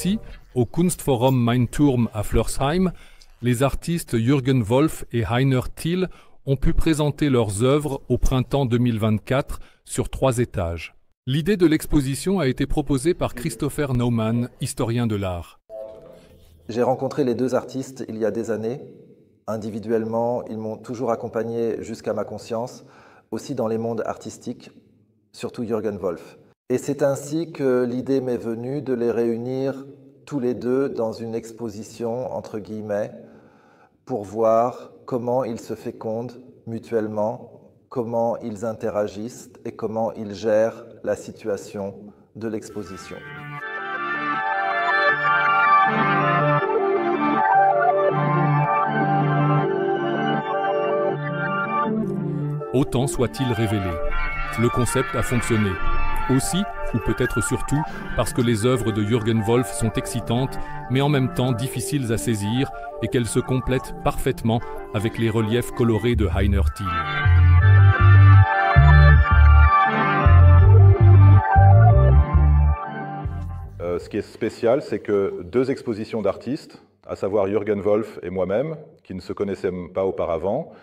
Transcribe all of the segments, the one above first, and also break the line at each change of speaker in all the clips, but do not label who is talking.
Ici, au Kunstforum Mein Turm à Flörsheim, les artistes Jürgen Wolf et Heiner Thiel ont pu présenter leurs œuvres au printemps 2024 sur 3 étages. L'idée de l'exposition a été proposée par Christopher Naumann, historien de l'art.
J'ai rencontré les 2 artistes il y a des années. Individuellement, ils m'ont toujours accompagné jusqu'à ma conscience, aussi dans les mondes artistiques, surtout Jürgen Wolf. Et c'est ainsi que l'idée m'est venue de les réunir tous les 2 dans une exposition, entre guillemets, pour voir comment ils se fécondent mutuellement, comment ils interagissent et comment ils gèrent la situation de l'exposition.
Autant soit-il révélé. Le concept a fonctionné. Aussi, ou peut-être surtout, parce que les œuvres de Jürgen Wolf sont excitantes, mais en même temps difficiles à saisir et qu'elles se complètent parfaitement avec les reliefs colorés de Heiner Thiel.
Ce qui est spécial, c'est que 2 expositions d'artistes, à savoir Jürgen Wolf et moi-même, qui ne se connaissaient pas auparavant,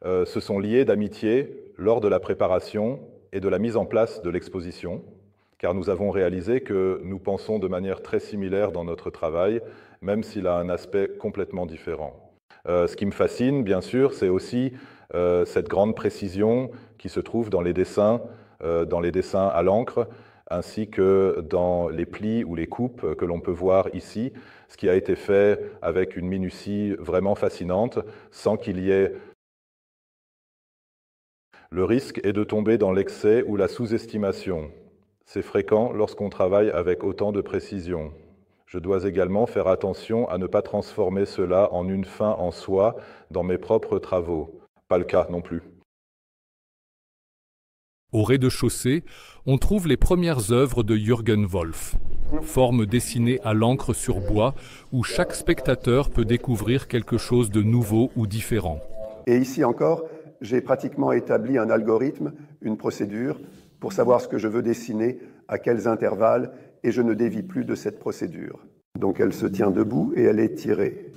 se sont liés d'amitié lors de la préparation et de la mise en place de l'exposition, car nous avons réalisé que nous pensons de manière très similaire dans notre travail, même s'il a un aspect complètement différent. Ce qui me fascine, bien sûr, c'est aussi cette grande précision qui se trouve dans les dessins à l'encre, ainsi que dans les plis ou les coupes que l'on peut voir ici, ce qui a été fait avec une minutie vraiment fascinante, sans qu'il y ait... Le risque est de tomber dans l'excès ou la sous-estimation. C'est fréquent lorsqu'on travaille avec autant de précision. Je dois également faire attention à ne pas transformer cela en une fin en soi dans mes propres travaux. Pas le cas non plus.
Au rez-de-chaussée, on trouve les premières œuvres de Jürgen Wolf. Forme dessinée à l'encre sur bois, où chaque spectateur peut découvrir quelque chose de nouveau ou différent.
Et ici encore, j'ai pratiquement établi un algorithme, une procédure, pour savoir ce que je veux dessiner, à quels intervalles, et je ne dévie plus de cette procédure. Donc elle se tient debout et elle est tirée.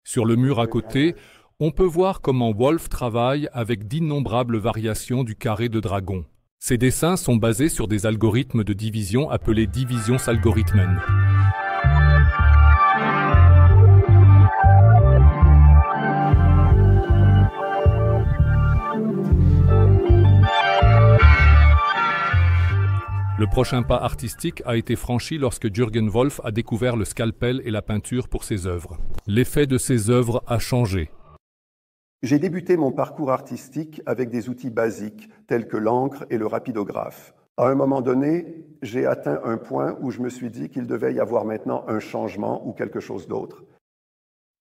Sur le mur à côté, on peut voir comment Wolf travaille avec d'innombrables variations du carré de dragon. Ces dessins sont basés sur des algorithmes de division appelés Divisionsalgorithmen. Le prochain pas artistique a été franchi lorsque Jürgen Wolf a découvert le scalpel et la peinture pour ses œuvres. L'effet de ses œuvres a changé.
J'ai débuté mon parcours artistique avec des outils basiques tels que l'encre et le rapidographe. À un moment donné, j'ai atteint un point où je me suis dit qu'il devait y avoir maintenant un changement ou quelque chose d'autre.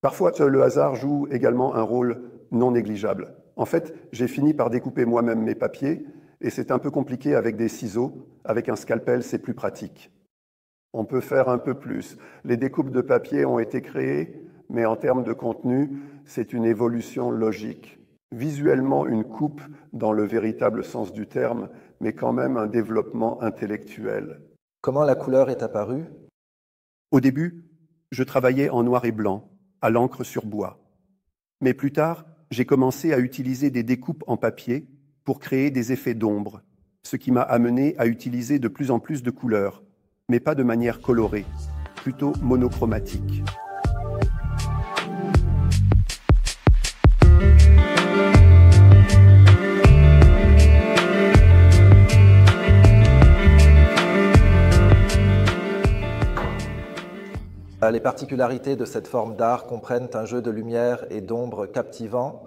Parfois, le hasard joue également un rôle non négligeable. En fait, j'ai fini par découper moi-même mes papiers et c'est un peu compliqué avec des ciseaux. Avec un scalpel, c'est plus pratique. On peut faire un peu plus. Les découpes de papier ont été créées, mais en termes de contenu, c'est une évolution logique. Visuellement, une coupe dans le véritable sens du terme, mais quand même un développement intellectuel.
Comment la couleur est apparue?
Au début, je travaillais en noir et blanc, à l'encre sur bois. Mais plus tard, j'ai commencé à utiliser des découpes en papier pour créer des effets d'ombre, ce qui m'a amené à utiliser de plus en plus de couleurs, mais pas de manière colorée, plutôt monochromatique.
Les particularités de cette forme d'art comprennent un jeu de lumière et d'ombre captivant,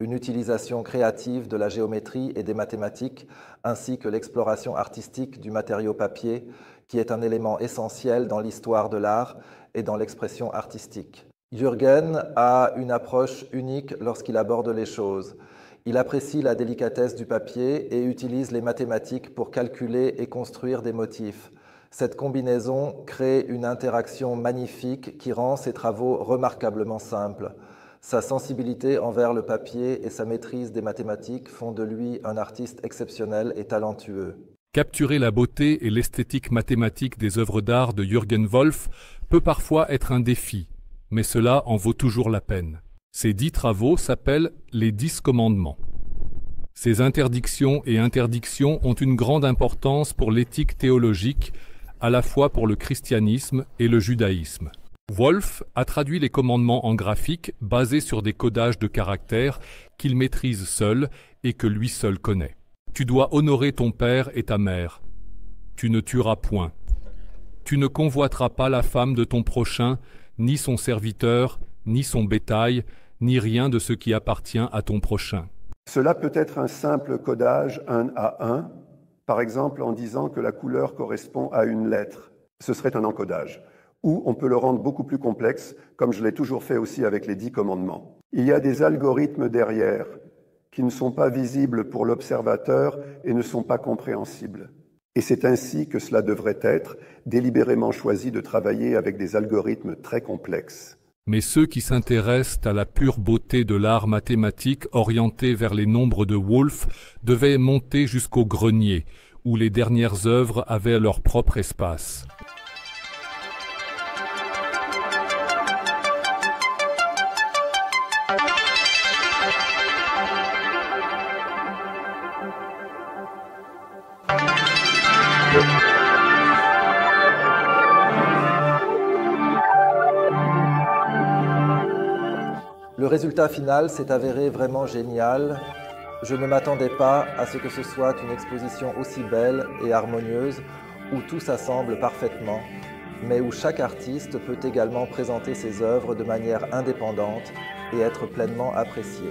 une utilisation créative de la géométrie et des mathématiques, ainsi que l'exploration artistique du matériau papier, qui est un élément essentiel dans l'histoire de l'art et dans l'expression artistique. Jürgen a une approche unique lorsqu'il aborde les choses. Il apprécie la délicatesse du papier et utilise les mathématiques pour calculer et construire des motifs. Cette combinaison crée une interaction magnifique qui rend ses travaux remarquablement simples. Sa sensibilité envers le papier et sa maîtrise des mathématiques font de lui un artiste exceptionnel et talentueux.
Capturer la beauté et l'esthétique mathématique des œuvres d'art de Jürgen Wolf peut parfois être un défi, mais cela en vaut toujours la peine. Ces 10 travaux s'appellent les 10 commandements. Ces interdictions et interdictions ont une grande importance pour l'éthique théologique, à la fois pour le christianisme et le judaïsme. Wolf a traduit les commandements en graphique basés sur des codages de caractères qu'il maîtrise seul et que lui seul connaît. Tu dois honorer ton père et ta mère. Tu ne tueras point. Tu ne convoiteras pas la femme de ton prochain, ni son serviteur, ni son bétail, ni rien de ce qui appartient à ton prochain.
Cela peut être un simple codage 1 à 1, par exemple en disant que la couleur correspond à une lettre. Ce serait un encodage. Ou on peut le rendre beaucoup plus complexe, comme je l'ai toujours fait aussi avec les 10 commandements. Il y a des algorithmes derrière qui ne sont pas visibles pour l'observateur et ne sont pas compréhensibles. Et c'est ainsi que cela devrait être, délibérément choisi de travailler avec des algorithmes très complexes.
Mais ceux qui s'intéressent à la pure beauté de l'art mathématique orienté vers les nombres de Wolf devaient monter jusqu'au grenier, où les dernières œuvres avaient leur propre espace.
Le résultat final s'est avéré vraiment génial. Je ne m'attendais pas à ce que ce soit une exposition aussi belle et harmonieuse, où tout s'assemble parfaitement, mais où chaque artiste peut également présenter ses œuvres de manière indépendante et être pleinement apprécié.